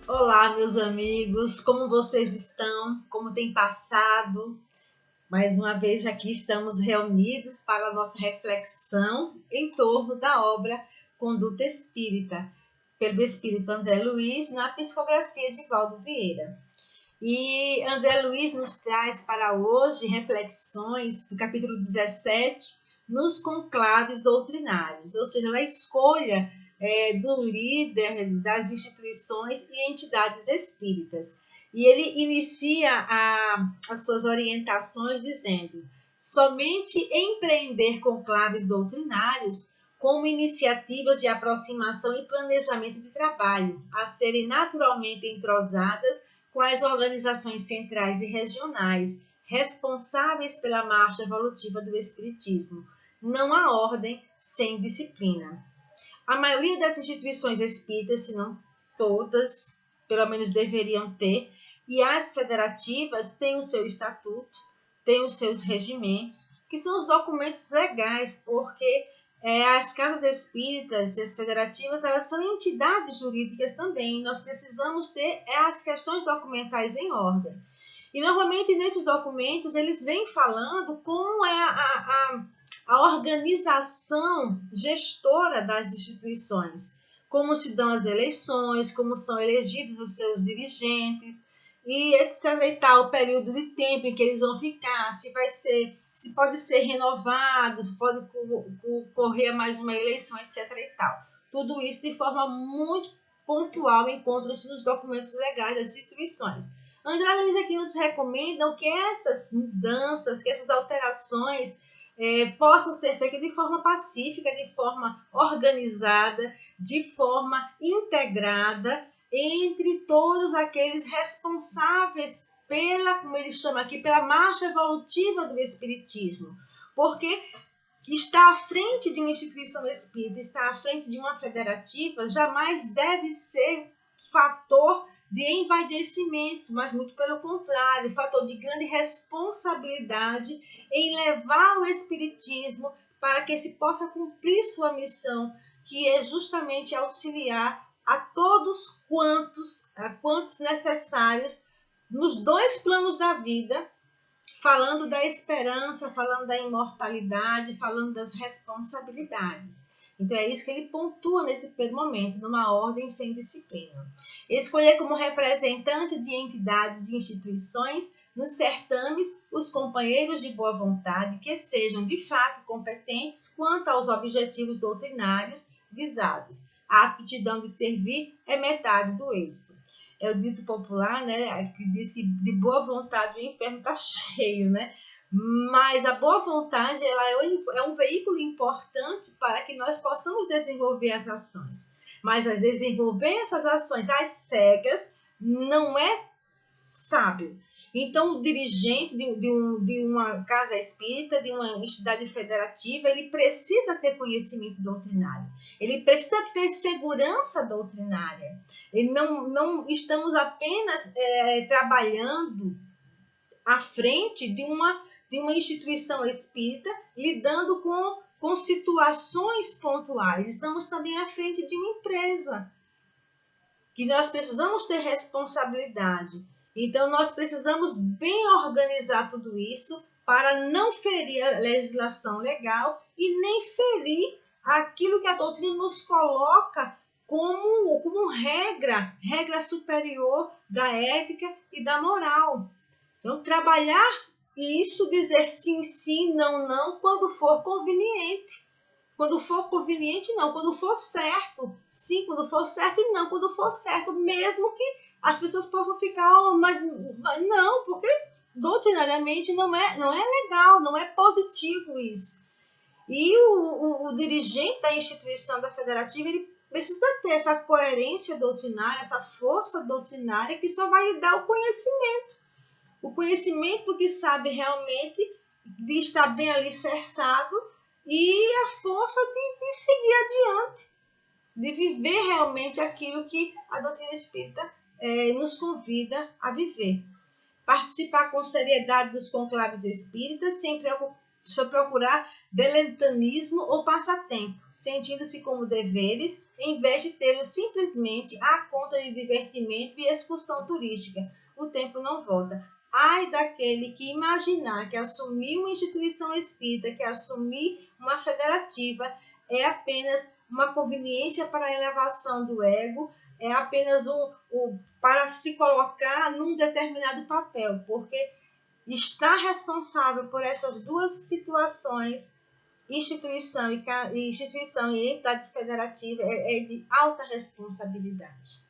Olá, meus amigos, como vocês estão? Como tem passado? Mais uma vez aqui estamos reunidos para a nossa reflexão em torno da obra Conduta Espírita, pelo Espírito André Luiz, na psicografia de Valdo Vieira. E André Luiz nos traz para hoje reflexões do capítulo 17, nos conclaves doutrinários, ou seja, na escolha do líder das instituições e entidades espíritas. E ele inicia as suas orientações dizendo: somente empreender conclaves doutrinários como iniciativas de aproximação e planejamento de trabalho, a serem naturalmente entrosadas com as organizações centrais e regionais responsáveis pela marcha evolutiva do Espiritismo. Não há ordem sem disciplina. A maioria das instituições espíritas, se não todas, pelo menos deveriam ter, e as federativas têm o seu estatuto, têm os seus regimentos, que são os documentos legais, porque as casas espíritas e as federativas, elas são entidades jurídicas também. Nós precisamos ter as questões documentais em ordem. E, normalmente, nesses documentos, eles vêm falando como é a organização gestora das instituições, como se dão as eleições, como são elegidos os seus dirigentes, e etc. e tal, o período de tempo em que eles vão ficar, se pode ser renovado, se pode correr mais uma eleição, etc. e tal. Tudo isso de forma muito pontual encontra-se nos documentos legais das instituições. André Luiz aqui nos recomenda que essas mudanças, que essas alterações possam ser feitas de forma pacífica, de forma organizada, de forma integrada entre todos aqueles responsáveis pela, como ele chama aqui, pela marcha evolutiva do Espiritismo. Porque estar à frente de uma instituição espírita, estar à frente de uma federativa, jamais deve ser fator de envaidecimento, mas muito pelo contrário, fator de grande responsabilidade em levar o Espiritismo para que se possa cumprir sua missão, que é justamente auxiliar a todos quantos necessários nos dois planos da vida, falando da esperança, falando da imortalidade, falando das responsabilidades. Então, é isso que ele pontua nesse primeiro momento, numa ordem sem disciplina. Escolher como representante de entidades e instituições nos certames os companheiros de boa vontade que sejam, de fato, competentes quanto aos objetivos doutrinários visados. A aptidão de servir é metade do êxito. É o dito popular, né, que diz que de boa vontade o inferno está cheio, né? Mas a boa vontade ela é um veículo importante para que nós possamos desenvolver as ações. Mas desenvolver essas ações às cegas não é sábio. Então, o dirigente de uma casa espírita, de uma entidade federativa, ele precisa ter conhecimento doutrinário. Ele precisa ter segurança doutrinária. Ele não estamos apenas trabalhando à frente de uma instituição espírita, lidando com situações pontuais. Estamos também à frente de uma empresa, que nós precisamos ter responsabilidade. Então, nós precisamos bem organizar tudo isso para não ferir a legislação legal e nem ferir aquilo que a doutrina nos coloca como regra superior da ética e da moral. Então, trabalhar isso, dizer sim, sim, não, não, quando for conveniente. Quando for conveniente, não. Quando for certo, sim. Quando for certo, não. Quando for certo, mesmo que as pessoas possam ficar, mas não, porque doutrinariamente não é legal, não é positivo isso. E o dirigente da instituição da federativa, ele precisa ter essa coerência doutrinária, essa força doutrinária que só vai lhe dar o conhecimento. O conhecimento que sabe realmente de estar bem alicerçado e a força de seguir adiante, de viver realmente aquilo que a doutrina espírita nos convida a viver. Participar com seriedade dos conclaves espíritas, sem procurar diletantismo ou passatempo, sentindo-se como deveres, em vez de tê-los simplesmente à conta de divertimento e excursão turística. O tempo não volta. Ai daquele que imaginar que assumir uma instituição espírita, que assumir uma federativa, é apenas uma conveniência para a elevação do ego, é apenas para se colocar num determinado papel, porque estar responsável por essas duas situações, instituição e entidade federativa, é de alta responsabilidade.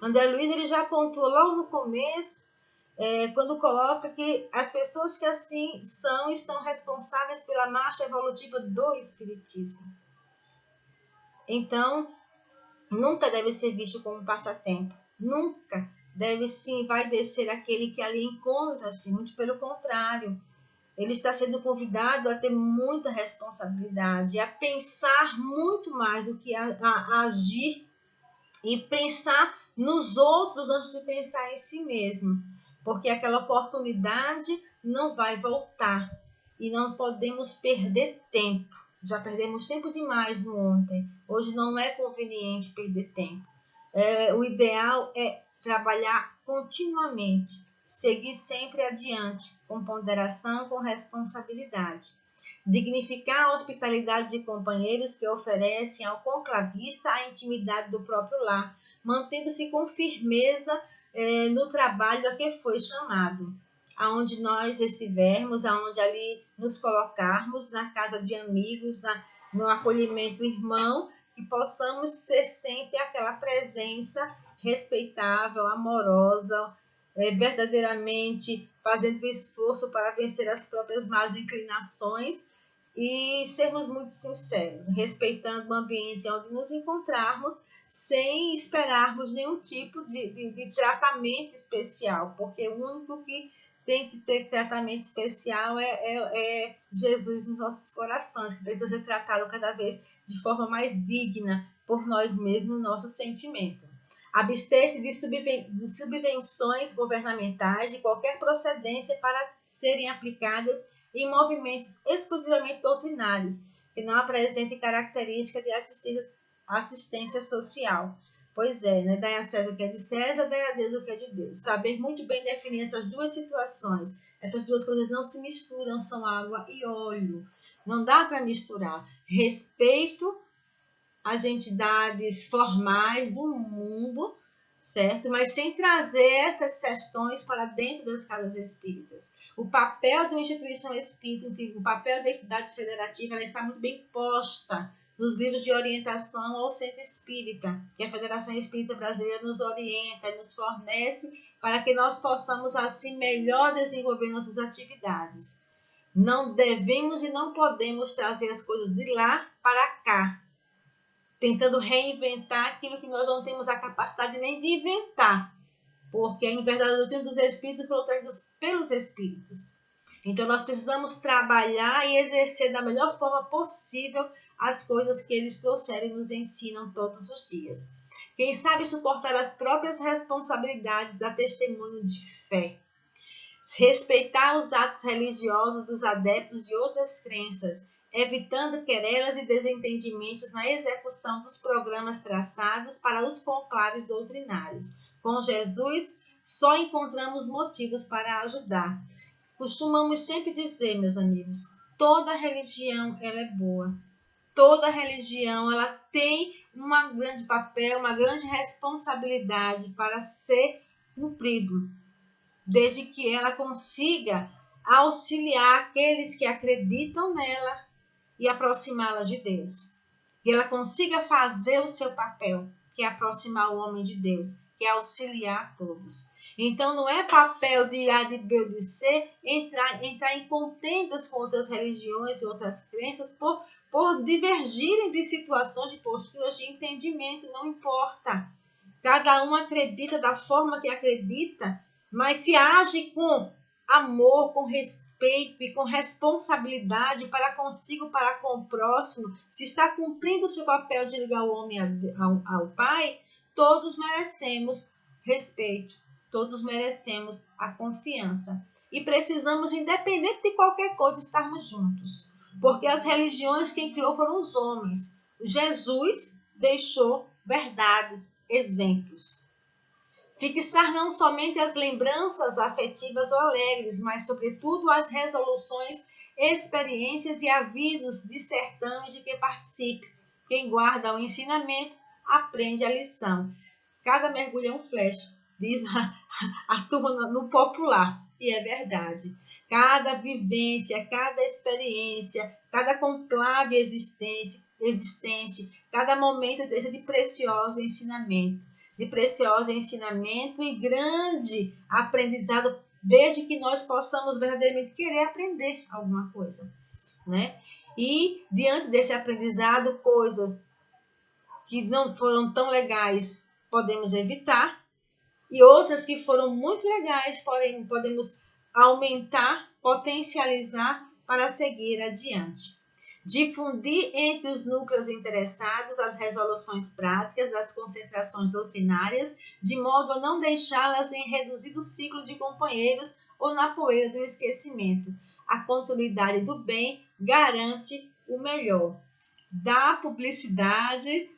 André Luiz ele já apontou logo no começo, quando coloca que as pessoas que assim são estão responsáveis pela marcha evolutiva do espiritismo. Então, nunca deve ser visto como passatempo. Nunca vai descer aquele que ali encontra-se. Muito pelo contrário. Ele está sendo convidado a ter muita responsabilidade, a pensar muito mais do que a agir e pensar nos outros antes de pensar em si mesmo. Porque aquela oportunidade não vai voltar. E não podemos perder tempo. Já perdemos tempo demais no ontem. Hoje não é conveniente perder tempo. O ideal é trabalhar continuamente, seguir sempre adiante, com ponderação, com responsabilidade. Dignificar a hospitalidade de companheiros que oferecem ao conclavista a intimidade do próprio lar, mantendo-se com firmeza no trabalho a que foi chamado. Aonde nós estivermos, aonde ali nos colocarmos, na casa de amigos, no acolhimento irmão, que possamos ser sempre aquela presença respeitável, amorosa, verdadeiramente fazendo esforço para vencer as próprias más inclinações e sermos muito sinceros, respeitando o ambiente onde nos encontrarmos, sem esperarmos nenhum tipo de tratamento especial, porque o único que tem que ter tratamento especial é Jesus nos nossos corações, que precisa ser tratado cada vez de forma mais digna por nós mesmos no nosso sentimento. Abster-se de subvenções governamentais de qualquer procedência para serem aplicadas em movimentos exclusivamente doutrinários, que não apresentem característica de assistência social. Pois é, né? Dai a César o que é de César, dai a Deus o que é de Deus. Saber muito bem definir essas duas situações. Essas duas coisas não se misturam, são água e óleo. Não dá para misturar. Respeito às entidades formais do mundo, certo? Mas sem trazer essas questões para dentro das casas espíritas. O papel de uma instituição espírita, o papel da entidade federativa, ela está muito bem posta nos livros de orientação ao centro espírita, que a Federação Espírita Brasileira nos orienta, nos fornece para que nós possamos assim melhor desenvolver nossas atividades. Não devemos e não podemos trazer as coisas de lá para cá, tentando reinventar aquilo que nós não temos a capacidade nem de inventar, porque em verdade a doutrina dos Espíritos foram trazidas pelos Espíritos. Então nós precisamos trabalhar e exercer da melhor forma possível as coisas que eles trouxeram e nos ensinam todos os dias. Quem sabe suportar as próprias responsabilidades dá testemunho de fé. Respeitar os atos religiosos dos adeptos de outras crenças, evitando querelas e desentendimentos na execução dos programas traçados para os conclaves doutrinários. Com Jesus, só encontramos motivos para ajudar. Costumamos sempre dizer, meus amigos, toda religião ela é boa. Toda religião ela tem um grande papel, uma grande responsabilidade para ser cumprido, desde que ela consiga auxiliar aqueles que acreditam nela e aproximá-la de Deus. E ela consiga fazer o seu papel, que é aproximar o homem de Deus, que é auxiliar todos. Então, não é papel de A, de B ou de C entrar em contendas com outras religiões e outras crenças por divergirem de situações, de posturas, de entendimento, não importa. Cada um acredita da forma que acredita, mas se age com amor, com respeito e com responsabilidade para consigo, para com o próximo, se está cumprindo o seu papel de ligar o homem ao Pai, todos merecemos respeito, todos merecemos a confiança. e precisamos, independente de qualquer coisa, estarmos juntos. Porque as religiões quem criou foram os homens. Jesus deixou verdades, exemplos. Fixar não somente as lembranças afetivas ou alegres, mas, sobretudo, as resoluções, experiências e avisos dissertantes de que participe. Quem guarda o ensinamento, aprende a lição. Cada mergulho é um flash, diz a turma no popular. E é verdade. Cada vivência, cada experiência, cada conclave existente, cada momento deixa de precioso ensinamento. De precioso ensinamento e grande aprendizado, desde que nós possamos verdadeiramente querer aprender alguma coisa, né? E diante desse aprendizado, coisas que não foram tão legais podemos evitar, e outras que foram muito legais podemos aumentar, potencializar para seguir adiante. Difundir entre os núcleos interessados as resoluções práticas das concentrações doutrinárias, de modo a não deixá-las em reduzido ciclo de companheiros ou na poeira do esquecimento. A continuidade do bem garante o melhor. Da publicidade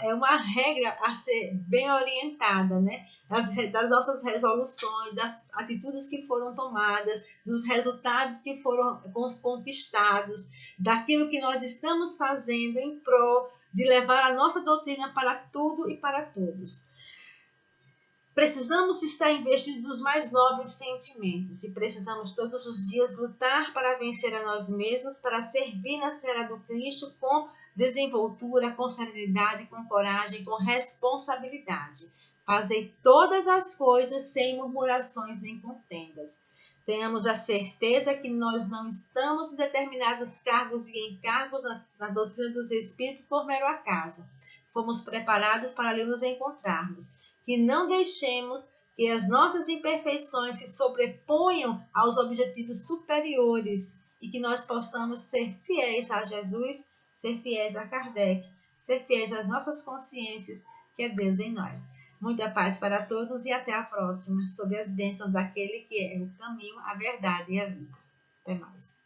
é uma regra a ser bem orientada, né? Das nossas resoluções, das atitudes que foram tomadas, dos resultados que foram conquistados, daquilo que nós estamos fazendo em prol de levar a nossa doutrina para tudo e para todos. Precisamos estar investidos nos mais nobres sentimentos e precisamos todos os dias lutar para vencer a nós mesmos, para servir na seara do Cristo com desenvoltura, com serenidade, com coragem, com responsabilidade. Fazei todas as coisas sem murmurações nem contendas. Tenhamos a certeza que nós não estamos em determinados cargos e encargos na doutrina dos Espíritos por mero acaso. Fomos preparados para ali nos encontrarmos. Que não deixemos que as nossas imperfeições se sobreponham aos objetivos superiores e que nós possamos ser fiéis a Jesus, ser fiéis a Kardec, ser fiéis às nossas consciências, que é Deus em nós. Muita paz para todos e até a próxima, sob as bênçãos daquele que é o caminho, a verdade e a vida. Até mais.